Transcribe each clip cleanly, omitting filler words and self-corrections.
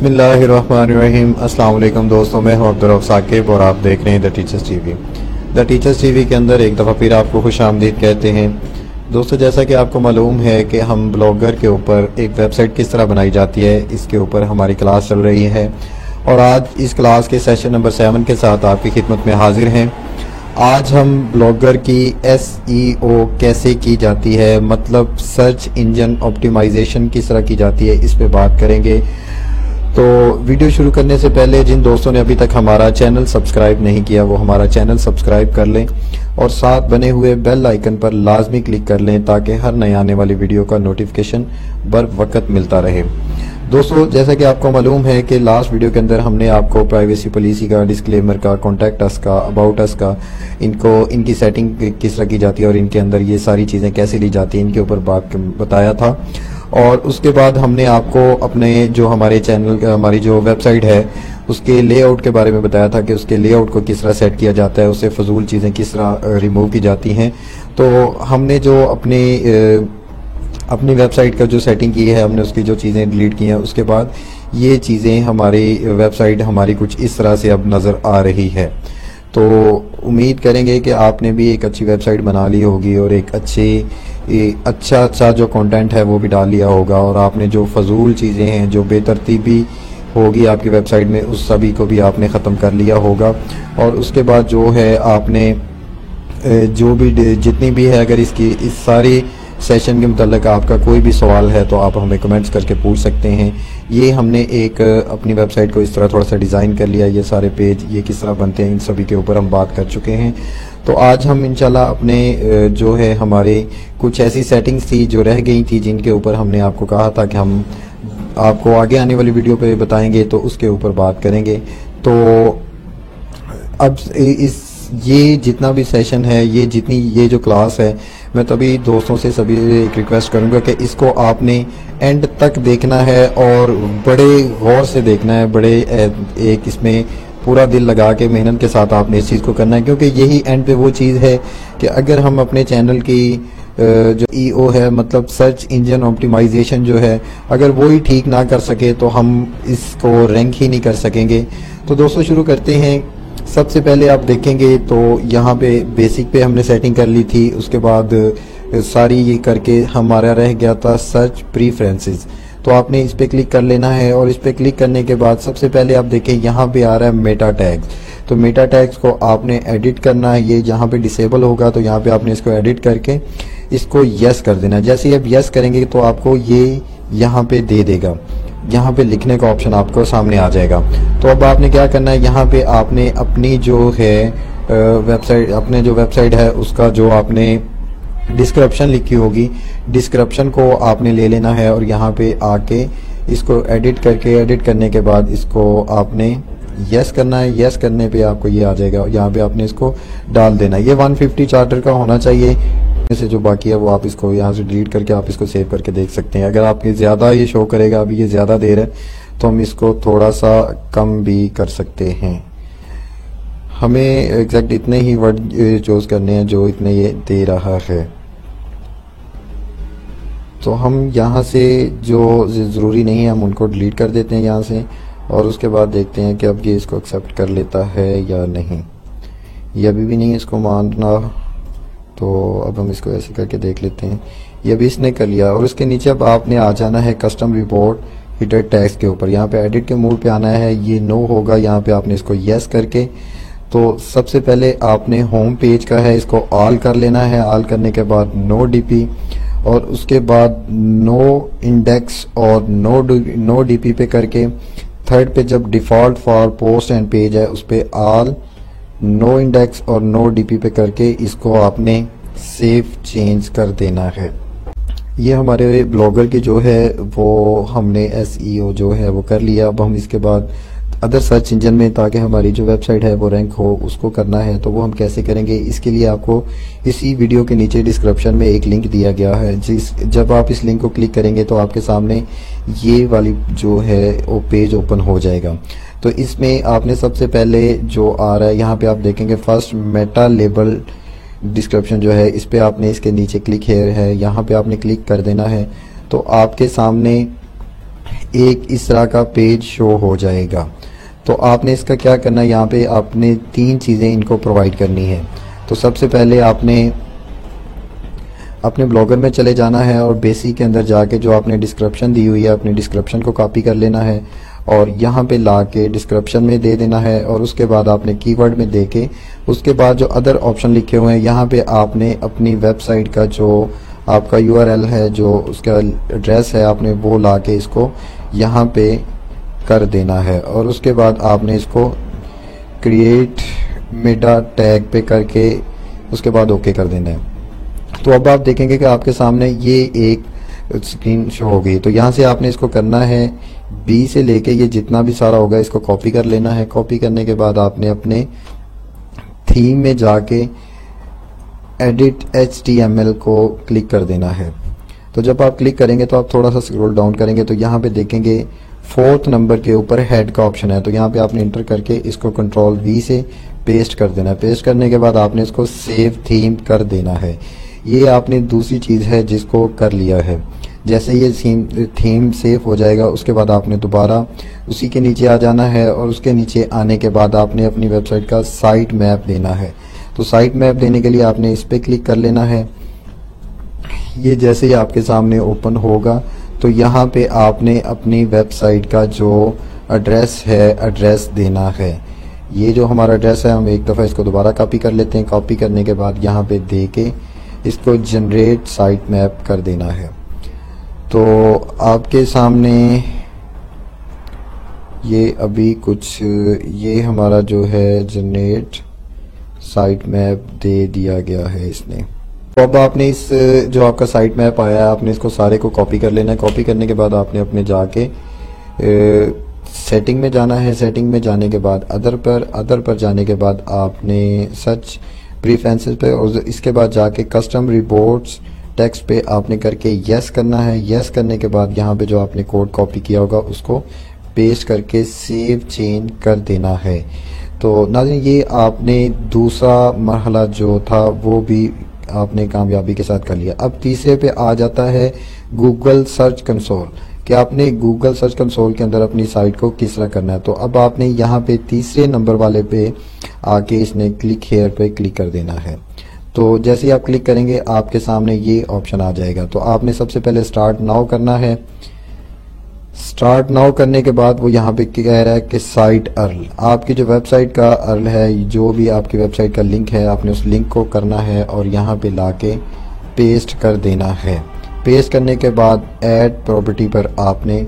बिस्मिल्लाहिर्रहमानिर्रहीम। अस्सलाम वालेकुम दोस्तों, मैं हूं अब्दुर्रऊफ साकिब और आप देख रहे हैं the teachers TV. The teachers TV के अंदर एक दफ़ा फिर आपको खुशामदीद कहते हैं। दोस्तों, जैसा कि आपको मालूम है कि हम ब्लॉगर के ऊपर एक वेबसाइट किस तरह बनाई जाती है, इसके ऊपर हमारी क्लास चल रही है और आज इस क्लास के सेशन नंबर 7 के साथ आपकी खिदमत में हाजिर हैं। आज हम ब्लॉगर की SEO कैसे की जाती है, मतलब सर्च इंजन ऑप्टिमाइजेशन किस तरह की जाती है, इस पे बात करेंगे। तो वीडियो शुरू करने से पहले जिन दोस्तों ने अभी तक हमारा चैनल सब्सक्राइब नहीं किया वो हमारा चैनल सब्सक्राइब कर लें और साथ बने हुए बेल आइकन पर लाजमी क्लिक कर लें ताकि हर नए आने वाली वीडियो का नोटिफिकेशन बर वक्त मिलता रहे। दोस्तों, जैसा कि आपको मालूम है कि लास्ट वीडियो के अंदर हमने आपको प्राइवेसी पॉलिसी का, डिस्क्लेमर का, कॉन्टैक्ट अस का, अबाउट अस का, इनकी सेटिंग किस तरह की जाती है और इनके अंदर ये सारी चीज़ें कैसे ली जाती हैं, इनके ऊपर बात बताया था। और उसके बाद हमने आपको अपने जो हमारे चैनल हमारी जो वेबसाइट है उसके लेआउट के बारे में बताया था कि उसके लेआउट को किस तरह सेट किया जाता है, उससे फजूल चीज़ें किस तरह रिमूव की जाती हैं। तो हमने जो अपनी वेबसाइट का जो सेटिंग की है, हमने उसकी जो चीज़ें डिलीट की हैं, उसके बाद ये चीज़ें हमारी वेबसाइट हमारी कुछ इस तरह से अब नज़र आ रही है। तो उम्मीद करेंगे कि आपने भी एक अच्छी वेबसाइट बना ली होगी और एक अच्छा जो कंटेंट है वो भी डाल लिया होगा और आपने जो फजूल चीज़ें हैं, जो बेतरतीबी होगी आपकी वेबसाइट में, उस सभी को भी आपने ख़त्म कर लिया होगा। और उसके बाद जो है आपने जो भी जितनी भी है, अगर इस सारी सेशन के मुताल्लिक आपका कोई भी सवाल है तो आप हमें कमेंट्स करके पूछ सकते हैं। ये हमने एक अपनी वेबसाइट को इस तरह थोड़ा सा डिज़ाइन कर लिया, ये सारे पेज ये किस तरह बनते हैं इन सभी के ऊपर हम बात कर चुके हैं। तो आज हम इंशाल्लाह अपने जो है हमारे कुछ ऐसी सेटिंग्स थी जो रह गई थी, जिनके ऊपर हमने आपको कहा था कि हम आपको आगे आने वाली वीडियो पे बताएंगे, तो उसके ऊपर बात करेंगे। तो अब ये जितना भी सेशन है, ये जो क्लास है, मैं तभी दोस्तों से सभी एक रिक्वेस्ट करूंगा कि इसको आपने एंड तक देखना है और बड़े गौर से देखना है, बड़े एक इसमें पूरा दिल लगा के मेहनत के साथ आपने इस चीज़ को करना है, क्योंकि यही एंड पे वो चीज़ है कि अगर हम अपने चैनल की जो EO है, मतलब सर्च इंजन ऑप्टिमाइजेशन जो है, अगर वो ही ठीक ना कर सके तो हम इसको रैंक ही नहीं कर सकेंगे। तो दोस्तों शुरू करते हैं। सबसे पहले आप देखेंगे तो यहाँ पे बेसिक पे हमने सेटिंग कर ली थी, उसके बाद सारी ये करके हमारा रह गया था सर्च प्रीफरेंसेस। तो आपने इस पे क्लिक कर लेना है और इस पे क्लिक करने के बाद सबसे पहले आप देखें यहाँ पे आ रहा है मेटा टैग्स। तो मेटा टैग्स को आपने एडिट करना है, ये जहाँ पे डिसेबल होगा तो यहाँ पे आपने इसको एडिट करके इसको यस कर देना है। जैसे ही आप यस करेंगे तो आपको ये यहाँ पे दे देगा, यहाँ पे लिखने का ऑप्शन आपको सामने आ जाएगा। तो अब आपने क्या करना है, यहाँ पे आपने अपनी जो है वेबसाइट है उसका जो आपने डिस्क्रिप्शन लिखी होगी, डिस्क्रिप्शन को आपने ले लेना है और यहाँ पे आके इसको एडिट करने के बाद इसको आपने यस करना है। यस करने पे आपको ये आ जाएगा, यहाँ पे आपने इसको डाल देना है। ये 150 चार्टर का होना चाहिए, से जो बाकी है वो आप इसको यहाँ से डिलीट करके आप इसको सेव करके देख सकते हैं। अगर आपके ज़्यादा ये शो करेगा, अभी ये ज़्यादा देर है, तो हम इसको थोड़ा सा कम भी कर सकते हैं। हमें एग्जैक्ट इतने ही वर्ड चूज करने हैं जो इतने ये दे रहा है। तो हम यहाँ से जो ज़रूरी नहीं है हम उनको डिलीट कर देते हैं यहाँ से, और उसके बाद देखते हैं कि अब ये इसको एक्सेप्ट कर लेता है या नहीं। ये अभी भी नहीं इसको मानना, तो अब हम इसको ऐसे करके देख लेते हैं। ये भी इसने कर लिया और उसके नीचे अब आपने आ जाना है कस्टम रिपोर्ट हिडन टैग्स के ऊपर। यहाँ पे एडिट के मोड पे आना है, ये नो होगा, यहाँ पे आपने इसको यस करके, तो सबसे पहले आपने होम पेज का है इसको ऑल कर लेना है। ऑल करने के बाद नो DP और उसके बाद नो इंडेक्स और नो DP पे करके थर्ड पे जब default for post and page है उस पे ऑल, नो इंडेक्स और नो DP पे करके इसको आपने सेव चेंज कर देना है। ये हमारे ब्लॉगर की जो है वो हमने SEO जो है वो कर लिया। अब हम इसके बाद अदर सर्च इंजन में, ताकि हमारी जो वेबसाइट है वो रैंक हो, उसको करना है। तो वो हम कैसे करेंगे, इसके लिए आपको इसी वीडियो के नीचे डिस्क्रिप्शन में एक लिंक दिया गया है, जब आप इस लिंक को क्लिक करेंगे तो आपके सामने ये वाली जो है वो पेज ओपन हो जाएगा। तो इसमें आपने सबसे पहले जो आ रहा है यहाँ पे आप देखेंगे फर्स्ट मेटा लेबल डिस्क्रिप्शन जो है, इस पे आपने इसके नीचे क्लिक हेयर है, यहाँ पे आपने क्लिक कर देना है। तो आपके सामने एक इस तरह का पेज शो हो जाएगा। तो आपने इसका क्या करना है, यहाँ पे आपने 3 चीज़ें इनको प्रोवाइड करनी है। तो सबसे पहले आपने अपने ब्लॉगर में चले जाना है और बेसिक के अंदर जाके जो आपने डिस्क्रिप्शन दी हुई है अपनी डिस्क्रिप्शन को कॉपी कर लेना है और यहाँ पे ला के डिस्क्रिप्शन में दे देना है। और उसके बाद आपने कीवर्ड में दे के उसके बाद जो अदर ऑप्शन लिखे हुए हैं यहाँ पे आपने अपनी वेबसाइट का जो आपका URL है, जो उसका एड्रेस है, आपने वो ला के इसको यहाँ पे कर देना है। और उसके बाद आपने इसको क्रिएट मेटा टैग पे करके उसके बाद ओके कर देना है। तो अब आप देखेंगे कि आपके सामने ये एक स्क्रीन शो हो गई। तो यहाँ से आपने इसको करना है, B से लेके ये जितना भी सारा होगा इसको कॉपी कर लेना है। कॉपी करने के बाद आपने अपने थीम में जाके एडिट HTML को क्लिक कर देना है। तो जब आप क्लिक करेंगे तो आप थोड़ा सा स्क्रॉल डाउन करेंगे तो यहाँ पे देखेंगे 4th नंबर के ऊपर हेड का ऑप्शन है। तो यहाँ पे आपने इंटर करके इसको कंट्रोल V से पेस्ट कर देना है। पेस्ट करने के बाद आपने इसको सेव थीम कर देना है। ये आपने दूसरी चीज़ है जिसको कर लिया है। जैसे ये थीम सेव हो जाएगा उसके बाद आपने दोबारा उसी के नीचे आ जाना है और उसके नीचे आने के बाद आपने अपनी वेबसाइट का साइट मैप देना है। तो साइट मैप देने के लिए आपने इस पर क्लिक कर लेना है। ये जैसे ही आपके सामने ओपन होगा तो यहाँ पे आपने अपनी वेबसाइट का जो एड्रेस है एड्रेस देना है। ये जो हमारा एड्रेस है हम एक दफ़ा इसको दोबारा कॉपी कर लेते हैं। कॉपी करने के बाद यहाँ पे दे के इसको जनरेट साइट मैप कर देना है। तो आपके सामने ये अभी कुछ ये हमारा जो है जनरेट साइट मैप दे दिया गया है इसने। तो अब आपने इस जो आपका साइट मैप आया है आपने इसको सारे को कॉपी कर लेना है। कॉपी करने के बाद आपने अपने जाके सेटिंग में जाना है। सेटिंग में जाने के बाद अदर पर जाने के बाद आपने सर्च प्रीफरेंसेस पे और इसके बाद जाके कस्टम रिपोर्ट्स टेक्स्ट पे आपने करके यस करना है। यस करने के बाद यहाँ पे जो आपने कोड कॉपी किया होगा उसको पेस्ट करके सेव चेंज कर देना है। तो नाज़रीन ये आपने दूसरा मरहला जो था वो भी आपने कामयाबी के साथ कर लिया। अब तीसरे पे आ जाता है गूगल सर्च कंसोल कि आपने गूगल सर्च कंसोल के अंदर अपनी साइट को किस तरह करना है। तो अब आपने यहाँ पे तीसरे नंबर वाले पे आके इसने क्लिक हेयर पे क्लिक कर देना है। तो जैसे ही आप क्लिक करेंगे आपके सामने ये ऑप्शन आ जाएगा। तो आपने सबसे पहले स्टार्ट नाउ करना है। स्टार्ट नाउ करने के बाद वो यहाँ पे कह रहा है कि साइट अर्ल, आपकी जो वेबसाइट का अर्ल है, जो भी आपकी वेबसाइट का लिंक है आपने उस लिंक को करना है और यहाँ पे लाके पेस्ट कर देना है। पेस्ट करने के बाद ऐड प्रॉपर्टी पर आपने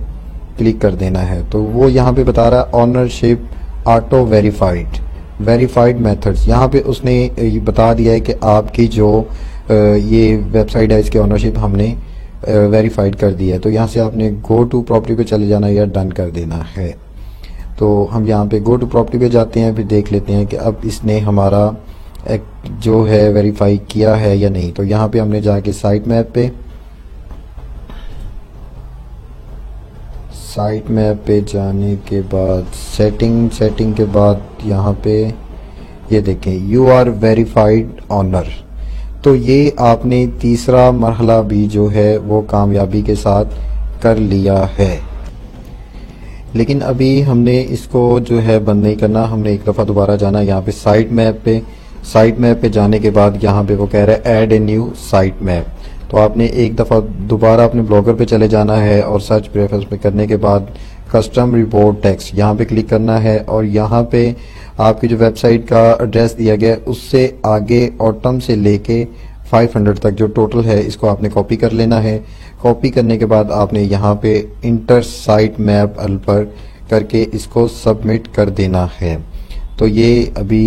क्लिक कर देना है। तो वो यहाँ पे बता रहा है ऑनरशिप ऑटो वेरीफाइड मेथड्स। यहाँ पे उसने ये बता दिया है कि आपकी जो ये वेबसाइट है इसकी ऑनरशिप हमने वेरीफाइड कर दिया है। तो यहाँ से आपने गो टू प्रॉपर्टी पे चले जाना या डन कर देना है। तो हम यहाँ पे गो टू प्रॉपर्टी पे जाते हैं, फिर देख लेते हैं कि अब इसने हमारा जो है वेरीफाई किया है या नहीं। तो यहाँ पे हमने जाके साइट मैप पे जाने के बाद सेटिंग के बाद यहाँ पे ये देखें यू आर वेरीफाइड ऑनर। तो ये आपने तीसरा मरहला भी जो है वो कामयाबी के साथ कर लिया है। लेकिन अभी हमने इसको जो है बंद नहीं करना, हमने एक दफ़ा दोबारा जाना यहाँ पे साइट मैप पे जाने के बाद यहाँ पे वो कह रहा है add a new site map. तो आपने एक दफ़ा दोबारा अपने ब्लॉगर पे चले जाना है और सर्च प्रेफरेंस पे करने के बाद कस्टम रिपोर्ट टेक्स्ट यहाँ पे क्लिक करना है और यहाँ पे आपकी जो वेबसाइट का एड्रेस दिया गया है उससे आगे ऑटम से लेके 500 तक जो टोटल है इसको आपने कॉपी कर लेना है। कॉपी करने के बाद आपने यहाँ पे इंटर साइट मैप अल पर करके इसको सबमिट कर देना है। तो ये अभी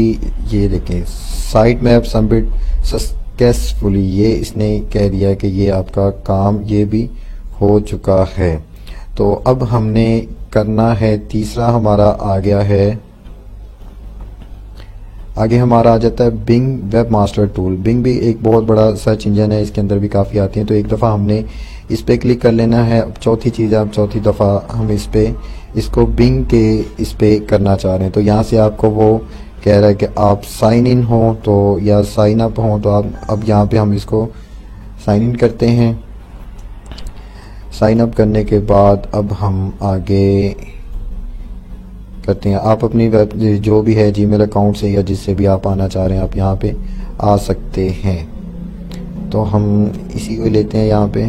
ये देखें साइट मैप सबमिट सक्सेसफुली, ये इसने कह दिया कि ये आपका काम ये भी हो चुका है। तो अब हमने करना है तीसरा हमारा आ गया है, आगे हमारा आ जाता है Bing webmaster tool. Bing भी एक बहुत बड़ा सर्च इंजन है, इसके अंदर भी काफ़ी आती हैं। तो एक दफ़ा हमने इस पर क्लिक कर लेना है। अब चौथी चीज़ है, अब चौथी दफ़ा हम इसको बिंग के इस पे करना चाह रहे हैं। तो यहाँ से आपको वो कह रहा है कि आप साइन इन हो तो या साइन अप हो, तो आप अब यहाँ पे हम इसको साइन इन करते हैं। साइन अप करने के बाद अब हम आगे करते हैं। आप अपनी वेब जो भी है जीमेल अकाउंट से या जिससे भी आप आना चाह रहे हैं आप यहाँ पे आ सकते हैं। तो हम इसी को लेते हैं। यहाँ पे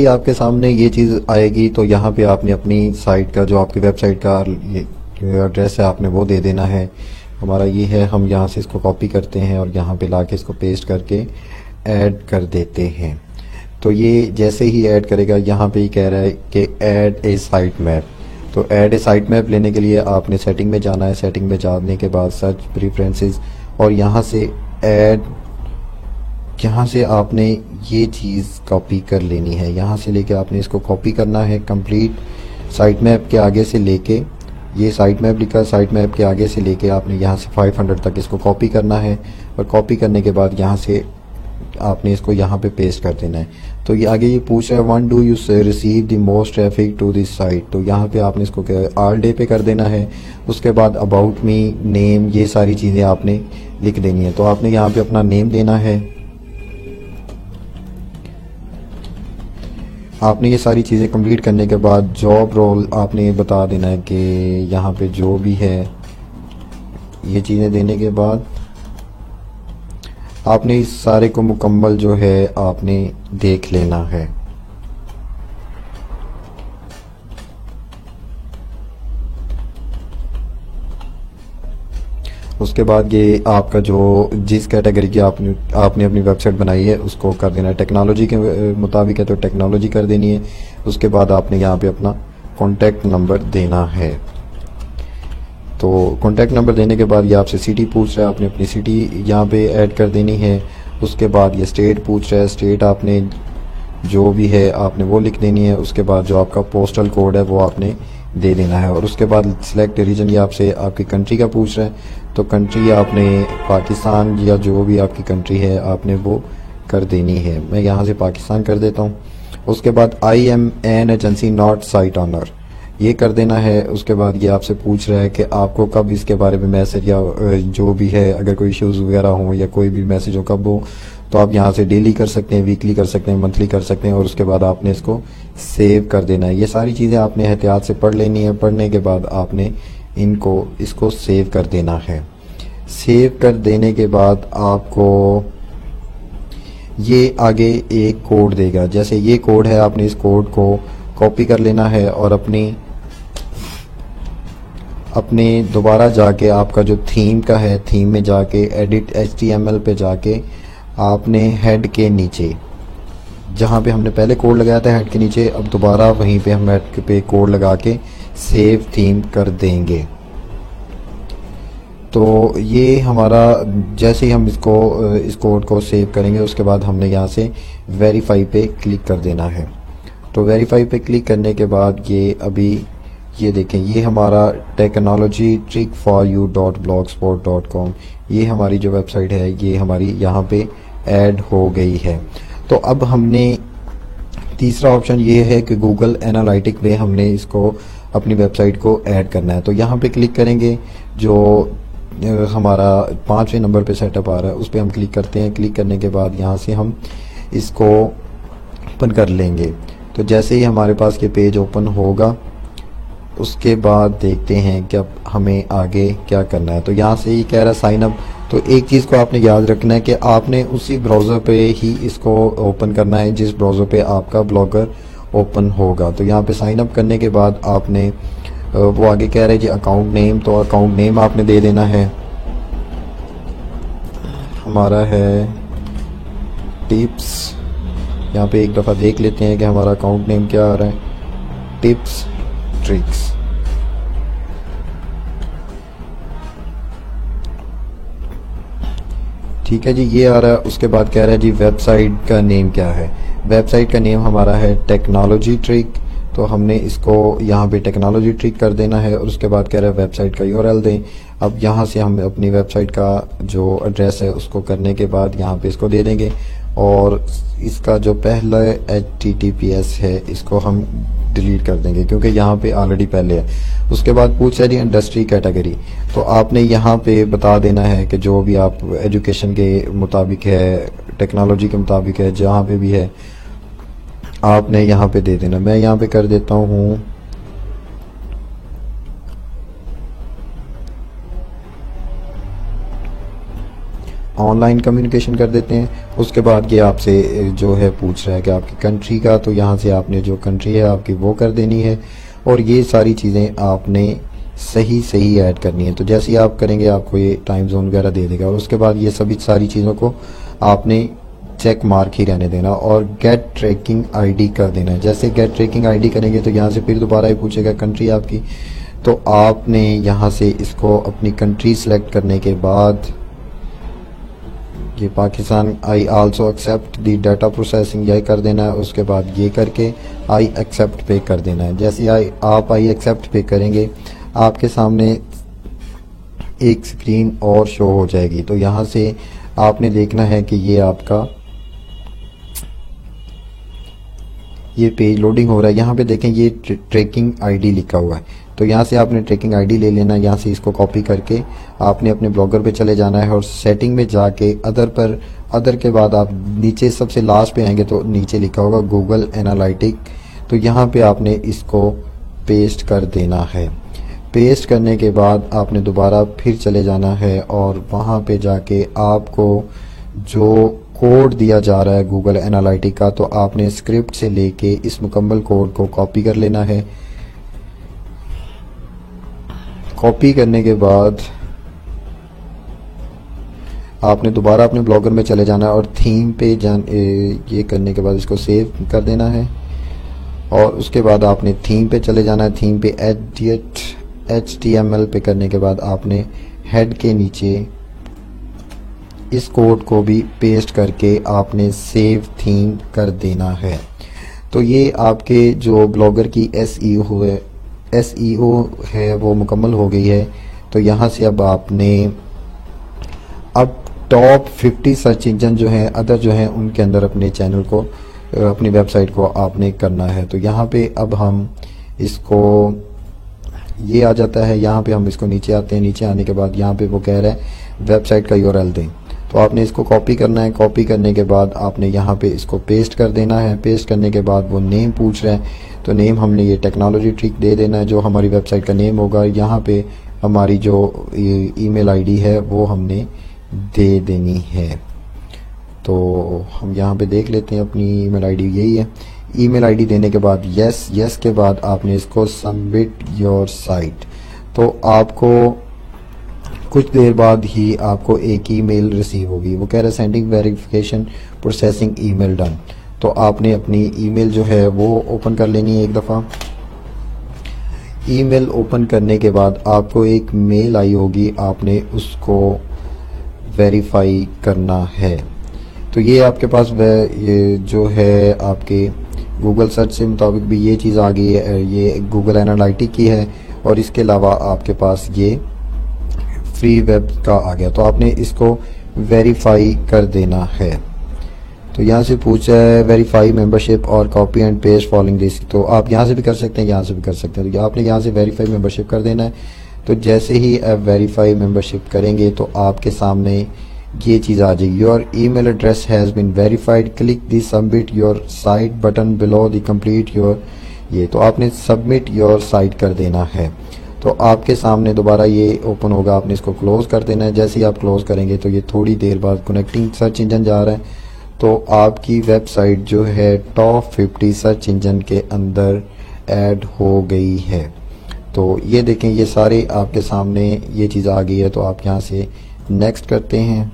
आपके सामने ये चीज़ आएगी, तो यहाँ पे आपने अपनी साइट का जो आपकी वेबसाइट का एड्रेस है आपने वो दे देना है। हमारा ये है, हम यहाँ से इसको कॉपी करते हैं और यहाँ पे लाके इसको पेस्ट करके ऐड कर देते हैं। तो ये जैसे ही ऐड करेगा यहाँ पे ही कह रहा है कि ऐड ए साइट मैप। तो ऐड ए साइट मैप लेने के लिए आपने सेटिंग में जाना है। सेटिंग में जाने के बाद सर्च प्रेफरेंसेस और यहाँ से ऐड, यहाँ से आपने ये चीज़ कॉपी कर लेनी है। यहाँ से लेके आपने इसको कॉपी करना है। कंप्लीट साइट मैप के आगे से लेके, ये साइट मैप लिखा है, साइट मैप के आगे से लेके आपने यहाँ से 500 तक इसको कॉपी करना है। और कॉपी करने के बाद यहाँ से आपने इसको यहाँ पे पेस्ट कर देना है। तो ये आगे ये पूछ रहा है one do you receive the most traffic to this site. तो यहाँ पे आपने इसको ऑल डे पे कर देना है। उसके बाद अबाउट मी, नेम, ये सारी चीज़ें आपने लिख देनी है। तो आपने यहाँ पे अपना नेम देना है। आपने ये सारी चीज़ें कंप्लीट करने के बाद जॉब रोल आपने बता देना है कि यहाँ पे जो भी है, ये चीज़ें देने के बाद आपने इस सारे को मुकम्मल जो है आपने देख लेना है। उसके बाद ये आपका जो जिस कैटेगरी की आपने अपनी वेबसाइट बनाई है उसको कर देना है। टेक्नोलॉजी के मुताबिक है तो टेक्नोलॉजी कर देनी है। उसके बाद आपने यहाँ पे अपना कॉन्टैक्ट नंबर देना है। तो कॉन्टैक्ट नंबर देने के बाद ये आपसे सिटी पूछ रहा है, आपने अपनी सिटी यहाँ पे ऐड कर देनी है। उसके बाद ये स्टेट पूछ रहा है, स्टेट आपने जो भी है आपने वो लिख देनी है। उसके बाद जो आपका पोस्टल कोड है वो आपने दे देना है। और उसके बाद सिलेक्ट रीजन, ये आपसे आपकी कंट्री का पूछ रहा है, तो कंट्री आपने पाकिस्तान या जो भी आपकी कंट्री है आपने वो कर देनी है। मैं यहाँ से पाकिस्तान कर देता हूँ। उसके बाद I am an agency not site owner, ये कर देना है। उसके बाद ये आपसे पूछ रहा है कि आपको कब इसके बारे में मैसेज या जो भी है, अगर कोई इश्यूज वगैरह हो या कोई भी मैसेज हो कब हो, तो आप यहाँ से डेली कर सकते हैं, वीकली कर सकते हैं, मंथली कर सकते हैं। और उसके बाद आपने इसको सेव कर देना है। ये सारी चीज़ें आपने एहतियात से पढ़ लेनी है। पढ़ने के बाद आपने इसको सेव कर देना है। सेव कर देने के बाद आपको ये आगे एक कोड देगा। जैसे ये कोड है, आपने इस कोड को कॉपी कर लेना है और अपने दोबारा जाके आपका जो थीम का है, थीम में जाके एडिट HTML पे जाके आपने हेड के नीचे जहाँ पे हमने पहले कोड लगाया था हेड के नीचे, अब दोबारा वहीं पे हम हेड पे कोड लगा के सेव थीम कर देंगे। तो ये हमारा जैसे ही हम इस कोड को सेव करेंगे उसके बाद हमने यहाँ से वेरीफाई पे क्लिक कर देना है। तो वेरीफाई पे क्लिक करने के बाद ये अभी ये देखें, ये हमारा technologytrickforyou.blogspot.com, ये हमारी जो वेबसाइट है ये हमारी यहाँ पे ऐड हो गई है। तो अब हमने तीसरा ऑप्शन ये है कि गूगल एनालिटिक में हमने इसको अपनी वेबसाइट को ऐड करना है। तो यहाँ पे क्लिक करेंगे, जो हमारा 5वें नंबर पे सेटअप आ रहा है उस पर हम क्लिक करते हैं। क्लिक करने के बाद यहाँ से हम इसको ओपन कर लेंगे। तो जैसे ही हमारे पास ये पेज ओपन होगा उसके बाद देखते हैं कि अब हमें आगे क्या करना है। तो यहाँ से ही कह रहा है साइन अप। तो एक चीज़ को आपने याद रखना है कि आपने उसी ब्राउज़र पे ही इसको ओपन करना है जिस ब्राउज़र पे आपका ब्लॉगर ओपन होगा। तो यहाँ पे साइन अप करने के बाद आपने वो आगे कह रहे हैं जी अकाउंट नेम, तो अकाउंट नेम आपने दे देना है। हमारा है टिप्स, यहाँ पे एक दफ़ा देख लेते हैं कि हमारा अकाउंट नेम क्या आ रहा है, टिप्स ट्रिक्स। ठीक है जी, ये आ रहा है। उसके बाद कह रहा है जी वेबसाइट का नेम क्या है। वेबसाइट का नेम हमारा है टेक्नोलॉजी ट्रिक। तो हमने इसको यहाँ पे टेक्नोलॉजी ट्रिक कर देना है। और उसके बाद कह रहा है वेबसाइट का URL दें। अब यहाँ से हम अपनी वेबसाइट का जो एड्रेस है उसको करने के बाद यहाँ पे इसको दे देंगे। और इसका जो पहला HTTPS है इसको हम डिलीट कर देंगे क्योंकि यहाँ पे ऑलरेडी पहले है। उसके बाद पूछ रहा है जी इंडस्ट्री कैटेगरी, तो आपने यहाँ पे बता देना है कि जो भी आप एजुकेशन के मुताबिक है, टेक्नोलॉजी के मुताबिक है, जहाँ पे भी है आपने यहाँ पे दे देना। मैं यहाँ पे कर देता हूँ ऑनलाइन कम्युनिकेशन कर देते हैं। उसके बाद ये आपसे जो है पूछ रहा है कि आपकी कंट्री का, तो यहाँ से आपने जो कंट्री है आपकी वो कर देनी है और ये सारी चीज़ें आपने सही सही ऐड करनी है। तो जैसे ही आप करेंगे आपको ये टाइम जोन वगैरह दे देगा और उसके बाद ये सभी सारी चीज़ों को आपने चेक मार्क ही रहने देना और गेट ट्रैकिंग आईडी कर देना है। जैसे गेट ट्रैकिंग आईडी करेंगे तो यहाँ से फिर दोबारा ही पूछेगा कंट्री आपकी, तो आपने यहाँ से इसको अपनी कंट्री सेलेक्ट करने के बाद ये Pakistan I also accept the data processing यही कर देना है। उसके बाद ये करके आई एक्सेप्ट पे कर देना है। जैसे आप आई एक्सेप्ट पे करेंगे आपके सामने एक स्क्रीन और शो हो जाएगी। तो यहाँ से आपने देखना है कि ये आपका ये पेज लोडिंग हो रहा है। यहाँ पे देखें ये ट्रैकिंग आईडी लिखा हुआ है, तो यहाँ से आपने ट्रैकिंग आईडी ले लेना है। यहाँ से इसको कॉपी करके आपने अपने ब्लॉगर पे चले जाना है और सेटिंग में जाके अदर के बाद आप नीचे सबसे लास्ट पे आएंगे तो नीचे लिखा होगा गूगल एनालिटिक, तो यहाँ पे आपने इसको पेस्ट कर देना है। पेस्ट करने के बाद आपने दोबारा फिर चले जाना है और वहाँ पे जाके आपको जो कोड दिया जा रहा है गूगल एनालिटिक का, तो आपने स्क्रिप्ट से लेके इस मुकम्मल कोड को कॉपी कर लेना है। कॉपी करने के बाद आपने दोबारा अपने ब्लॉगर में चले जाना है और थीम पे ये करने के बाद इसको सेव कर देना है और उसके बाद आपने थीम पे चले जाना है। थीम पे HTML पे करने के बाद आपने हेड के नीचे इस कोड को भी पेस्ट करके आपने सेव थीम कर देना है। तो ये आपके जो ब्लॉगर की SEO है वो मुकम्मल हो गई है। तो यहाँ से अब आपने टॉप 50 सर्च इंजन जो हैं अदर जो हैं उनके अंदर अपने चैनल को अपनी वेबसाइट को आपने करना है। तो यहाँ पे अब हम इसको ये आ जाता है, यहाँ पे हम इसको नीचे आते हैं। नीचे आने के बाद यहाँ पे वो कह रहा है वेबसाइट का URL दें, तो आपने इसको कॉपी करना है। कॉपी करने के बाद आपने यहाँ पे इसको पेस्ट कर देना है। पेस्ट करने के बाद वो नेम पूछ रहे हैं, तो नेम हमने ये टेक्नोलॉजी ट्रिक दे देना है जो हमारी वेबसाइट का नेम होगा। यहाँ पे हमारी जो ईमेल आईडी है वो हमने दे देनी है। तो हम यहाँ पे देख लेते हैं अपनी ईमेल आईडी यही है। ईमेल आईडी देने के बाद यस के बाद आपने इसको सबमिट योर साइट, तो आपको कुछ देर बाद ही आपको एक ईमेल रिसीव होगी। वो कह रहा है sending verification processing email done. तो आपने अपनी ईमेल जो है वो ओपन कर लेनी है एक दफ़ा। ईमेल ओपन करने के बाद आपको एक मेल आई होगी, आपने उसको वेरीफाई करना है। तो ये आपके पास ये जो है आपके गूगल सर्च से मुताबिक भी ये चीज़ आ गई है, ये गूगल एनालिटिक की है और इसके अलावा आपके पास ये फ्री वेब का आ गया। तो आपने इसको वेरीफाई कर देना है। तो यहाँ से पूछा है वेरीफाई मेंबरशिप और copy and paste following this, तो आप यहाँ से भी कर सकते हैं, यहाँ से भी कर सकते हैं। तो आपने यहाँ से वेरीफाई मेंबरशिप कर देना है। तो जैसे ही आप वेरीफाई मेंबरशिप करेंगे तो आपके सामने ये चीज़ आ जाएगी, your email address has been verified, click the submit your site button below the complete your, ये तो आपने सबमिट योर साइट कर देना है। तो आपके सामने दोबारा ये ओपन होगा, आपने इसको क्लोज कर देना है। जैसे ही आप क्लोज करेंगे तो ये थोड़ी देर बाद कनेक्टिंग सर्च इंजन जा रहा है, तो आपकी वेबसाइट जो है टॉप 50 सर्च इंजन के अंदर ऐड हो गई है। तो ये देखें ये सारे आपके सामने ये चीज़ आ गई है। तो आप यहाँ से नेक्स्ट करते हैं।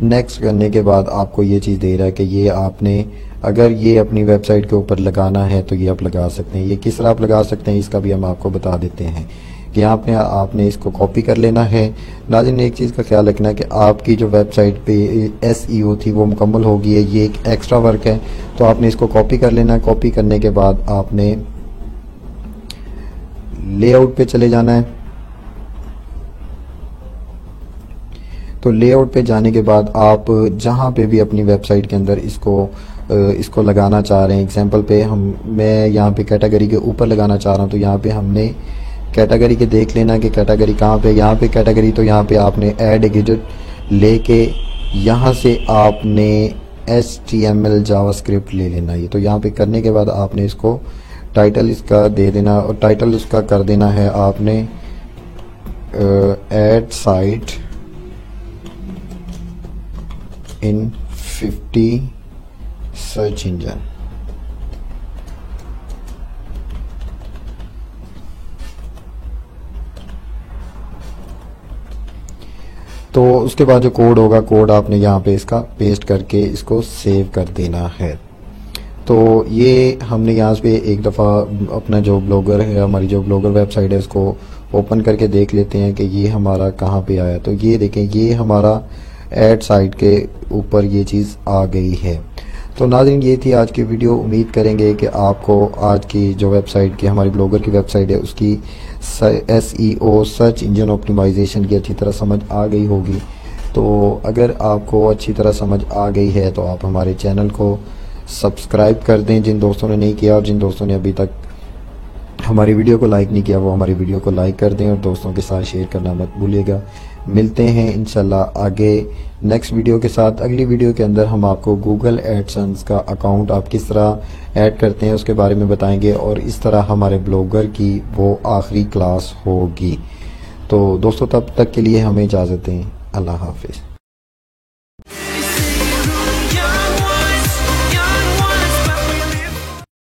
नेक्स्ट करने के बाद आपको ये चीज़ दे रहा है कि ये आपने अगर ये अपनी वेबसाइट के ऊपर लगाना है तो ये आप लगा सकते हैं। ये किस तरह आप लगा सकते हैं इसका भी हम आपको बता देते हैं कि आपने इसको कॉपी कर लेना है। नाज़रीन एक चीज़ का ख्याल रखना है कि आपकी जो वेबसाइट पे SEO थी वो मुकम्मल होगी है, ये एक एक्स्ट्रा वर्क है। तो आपने इसको कॉपी कर लेना है। कॉपी करने के बाद आपने लेआउट पे चले जाना है। तो लेआउट पे जाने के बाद आप जहाँ पे भी अपनी वेबसाइट के अंदर इसको लगाना चाह रहे हैं, एग्जांपल पे मैं यहाँ पे कैटेगरी के ऊपर लगाना चाह रहा हूँ, तो यहाँ पे हमने कैटेगरी के देख लेना कि कैटेगरी कहाँ पे, यहाँ पे कैटेगरी, तो यहाँ पे आपने ऐड ए गिजेट लेके यहाँ से आपने HTML जावास्क्रिप्ट ले लेना। ये तो यहाँ पे करने के बाद आपने इसको टाइटल इसका दे देना, और टाइटल उसका कर देना है आपने ऐड साइट इन 50 सर्च इंजन। तो उसके बाद जो कोड होगा, कोड आपने यहाँ पे इसका पेस्ट करके इसको सेव कर देना है। तो ये हमने यहाँ पे एक दफ़ा अपना जो ब्लॉगर है, हमारी जो ब्लॉगर वेबसाइट है, उसको ओपन करके देख लेते हैं कि ये हमारा कहाँ पे आया। तो ये देखें, ये हमारा ऐड साइट के ऊपर ये चीज़ आ गई है। तो नाज़रीन, ये थी आज की वीडियो। उम्मीद करेंगे कि आपको आज की जो वेबसाइट की, हमारी ब्लॉगर की वेबसाइट है, उसकी SEO सर्च इंजन ऑप्टिमाइजेशन की अच्छी तरह समझ आ गई होगी। तो अगर आपको अच्छी तरह समझ आ गई है तो आप हमारे चैनल को सब्सक्राइब कर दें जिन दोस्तों ने नहीं किया, और जिन दोस्तों ने अभी तक हमारी वीडियो को लाइक नहीं किया वो हमारी वीडियो को लाइक कर दें, और दोस्तों के साथ शेयर करना मत भूलिएगा। मिलते हैं इंशाल्लाह आगे नेक्स्ट वीडियो के साथ। अगली वीडियो के अंदर हम आपको गूगल एडसेंस का अकाउंट आप किस तरह ऐड करते हैं उसके बारे में बताएंगे, और इस तरह हमारे ब्लॉगर की वो आखिरी क्लास होगी। तो दोस्तों, तब तक के लिए हमें इजाज़त दें। अल्लाह हाफिज़।